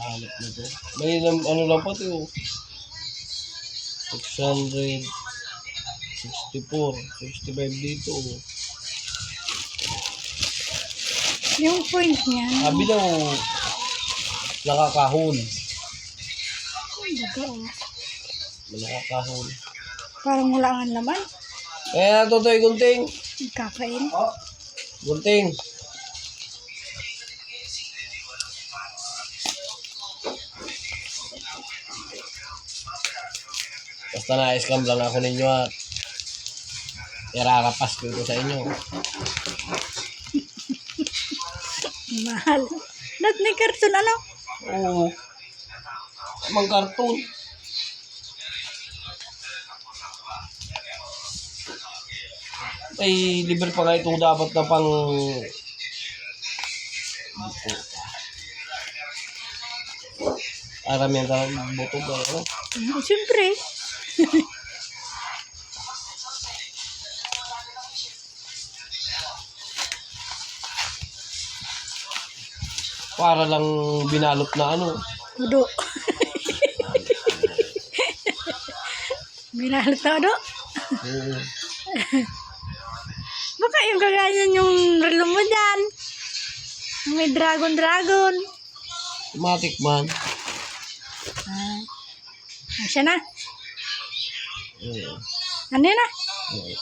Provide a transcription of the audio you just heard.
Hanap na to. May ano lang po ito. 664, 65 dito. Yung point niya. Sabi daw, nakakahon. Baga, Nakakahon. parang wala nga naman. Kaya Totoy Gunting. Kakain. Gunting. Basta na-scam lang ako ninyo at irarapas ko ito sa inyo. Mahal. Lahat may karton ano? Oo. Mang karton. Ay, libre pa nga itong dapat na pang... Aram yan sa butog. Ano? Siyempre. Para lang binalot na ano. Udo. Binalot na udo. Oo. Baka yung kaganyan yung relo mo dyan. May dragon. Matik man. Siya na. Oo. Ano yun na? Oo.